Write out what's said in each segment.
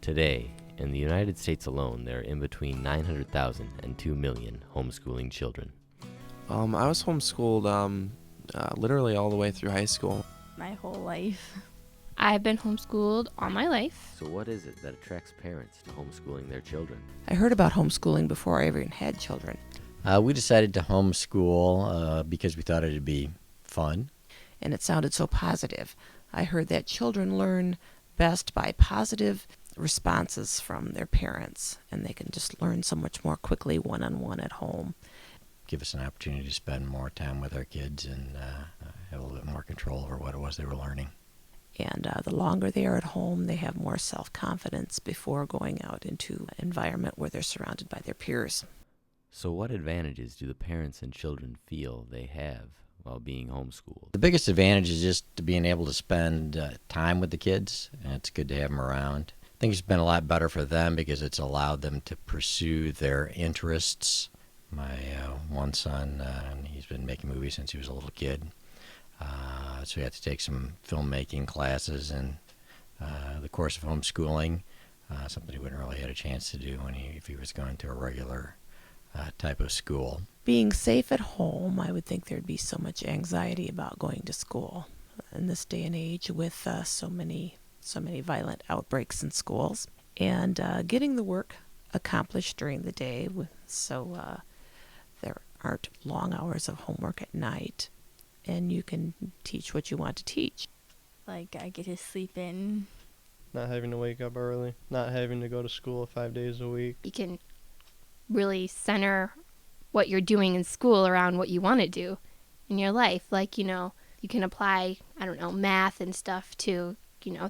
Today, in the United States alone, there are in between 900,000 and 2 million homeschooling children. I was homeschooled literally all the way through high school. My whole life. I've been homeschooled all my life. So what is it that attracts parents to homeschooling their children? I heard about homeschooling before I even had children. We decided to homeschool because we thought it'd be fun. And it sounded so positive. I heard that children learn best by positive responses from their parents, and they can just learn so much more quickly one-on-one at home. Give us an opportunity to spend more time with our kids and have a little bit more control over what it was they were learning. And the longer they are at home, they have more self-confidence before going out into an environment where they're surrounded by their peers. So what advantages do the parents and children feel they have while being homeschooled? The biggest advantage is just being able to spend time with the kids, and it's good to have them around. I think it's been a lot better for them because it's allowed them to pursue their interests. My one son, he's been making movies since he was a little kid. So he had to take some filmmaking classes in the course of homeschooling, something he wouldn't really had a chance to do if he was going to a regular type of school. Being safe at home, I would think there'd be so much anxiety about going to school in this day and age with so many violent outbreaks in schools, and getting the work accomplished during the day so there aren't long hours of homework at night, and you can teach what you want to teach. Like, I get to sleep in. Not having to wake up early, not having to go to school 5 days a week. You can really center what you're doing in school around what you want to do in your life. Like, you can apply, math and stuff to,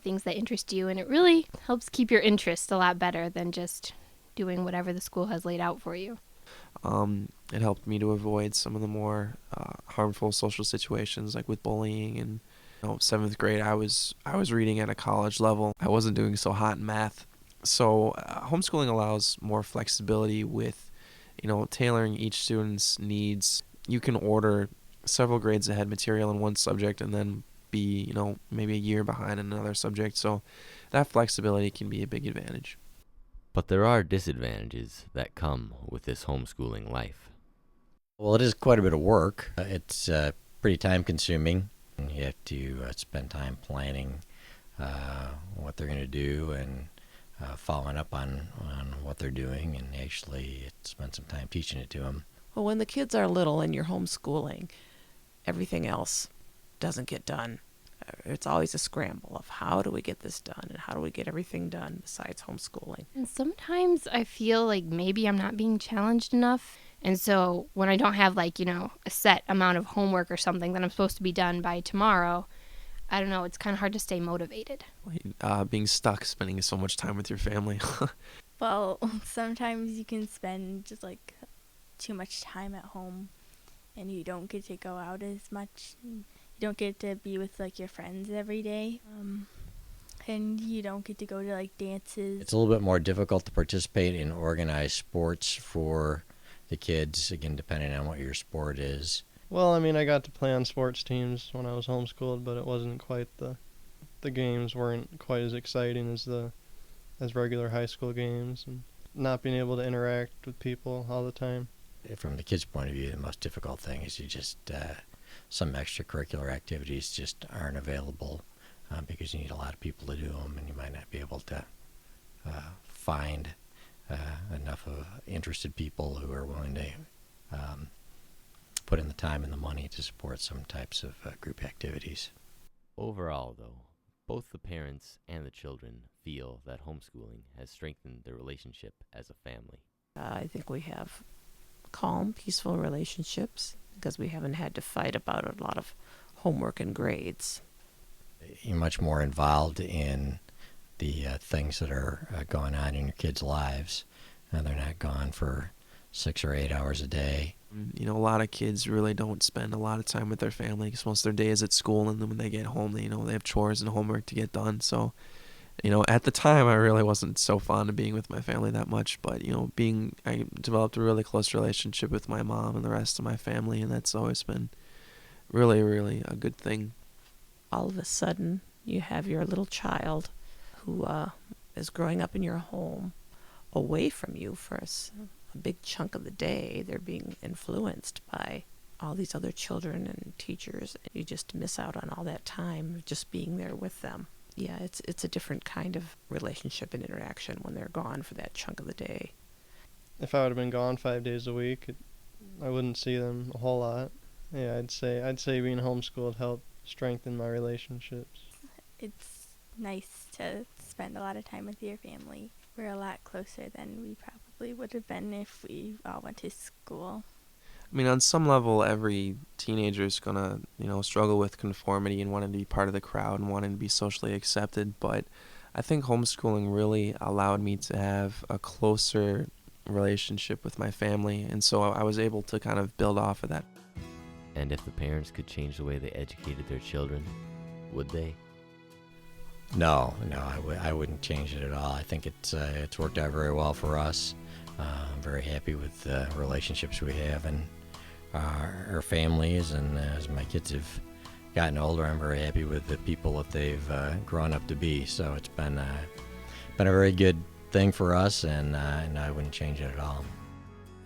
things that interest you. And it really helps keep your interest a lot better than just doing whatever the school has laid out for you. It helped me to avoid some of the more harmful social situations, like with bullying. And 7th grade, I was reading at a college level. I wasn't doing so hot in math. So homeschooling allows more flexibility with, tailoring each student's needs. You can order several grades ahead material in one subject and then be, maybe a year behind in another subject. So that flexibility can be a big advantage. But there are disadvantages that come with this homeschooling life. Well, it is quite a bit of work. It's pretty time-consuming. You have to spend time planning what they're going to do and following up on what they're doing, and actually spend some time teaching it to them. Well, when the kids are little and you're homeschooling, everything else doesn't get done. It's always a scramble of how do we get this done and how do we get everything done besides homeschooling. And sometimes I feel like maybe I'm not being challenged enough. And so when I don't have a set amount of homework or something that I'm supposed to be done by tomorrow, I don't know, it's kind of hard to stay motivated. Being stuck, spending so much time with your family. Well, sometimes you can spend just too much time at home and you don't get to go out as much. You don't get to be with your friends every day. And you don't get to go to dances. It's a little bit more difficult to participate in organized sports for the kids, again, depending on what your sport is. Well, I got to play on sports teams when I was homeschooled, but it wasn't quite the games weren't quite as exciting as regular high school games, and not being able to interact with people all the time. From the kids' point of view, the most difficult thing is you just some extracurricular activities just aren't available because you need a lot of people to do them, and you might not be able to find enough of interested people who are willing to put in the time and the money to support some types of group activities. Overall, though, both the parents and the children feel that homeschooling has strengthened their relationship as a family. I think we have calm, peaceful relationships because we haven't had to fight about a lot of homework and grades. You're much more involved in the things that are going on in your kids' lives, and they're not gone for 6 or 8 hours a day. A lot of kids really don't spend a lot of time with their family because most of their day is at school, and then when they get home, they have chores and homework to get done. So, at the time, I really wasn't so fond of being with my family that much. But, I developed a really close relationship with my mom and the rest of my family, and that's always been really, really a good thing. All of a sudden, you have your little child who is growing up in your home away from you for a big chunk of the day. They're being influenced by all these other children and teachers. You just miss out on all that time of just being there with them. Yeah, it's a different kind of relationship and interaction when they're gone for that chunk of the day. If I would have been gone 5 days a week, I wouldn't see them a whole lot. Yeah, I'd say being homeschooled helped strengthen my relationships. It's nice to spend a lot of time with your family. We're a lot closer than we probably would have been if we all went to school. I mean, on some level, every teenager is going to, struggle with conformity and wanting to be part of the crowd and wanting to be socially accepted. But I think homeschooling really allowed me to have a closer relationship with my family. And so I was able to kind of build off of that. And if the parents could change the way they educated their children, would they? No, I wouldn't change it at all. I think it's worked out very well for us. I'm very happy with the relationships we have and our families, and as my kids have gotten older, I'm very happy with the people that they've grown up to be. So it's been a very good thing for us, and I wouldn't change it at all.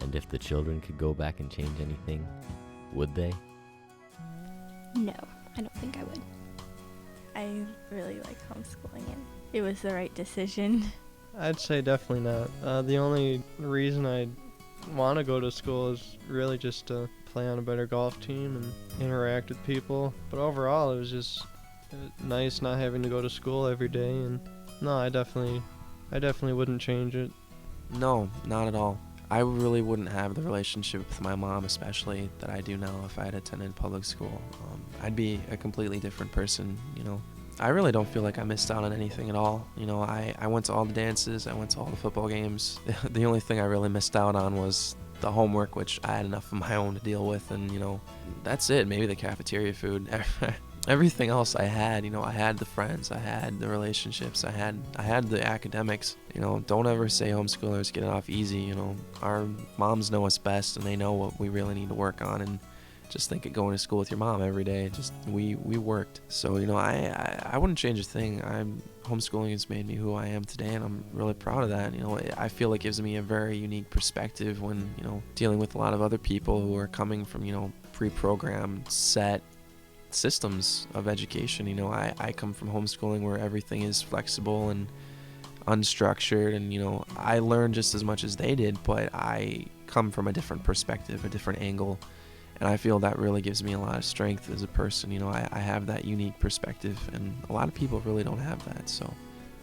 And if the children could go back and change anything, would they? No, I don't think I would. I really like homeschooling, and it was the right decision. I'd say definitely not. The only reason I want to go to school is really just to play on a better golf team and interact with people. But overall, it was just nice not having to go to school every day. And no, I definitely wouldn't change it. No, not at all. I really wouldn't have the relationship with my mom, especially, that I do now if I had attended public school. I'd be a completely different person, I really don't feel like I missed out on anything at all. I went to all the dances, I went to all the football games. The only thing I really missed out on was the homework, which I had enough of my own to deal with, and, that's it. Maybe the cafeteria food. Everything else I had, I had the friends, I had the relationships, I had the academics. Don't ever say homeschoolers get it off easy. Our moms know us best, and they know what we really need to work on. And just think of going to school with your mom every day. We worked. So I wouldn't change a thing. Homeschooling has made me who I am today, and I'm really proud of that. I feel it gives me a very unique perspective when dealing with a lot of other people who are coming from pre-programmed set systems of education. I come from homeschooling where everything is flexible and unstructured, and I learned just as much as they did, but I come from a different perspective, a different angle, and I feel that really gives me a lot of strength as a person. I have that unique perspective, and a lot of people really don't have that, so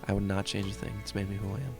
I would not change a thing. It's made me who I am.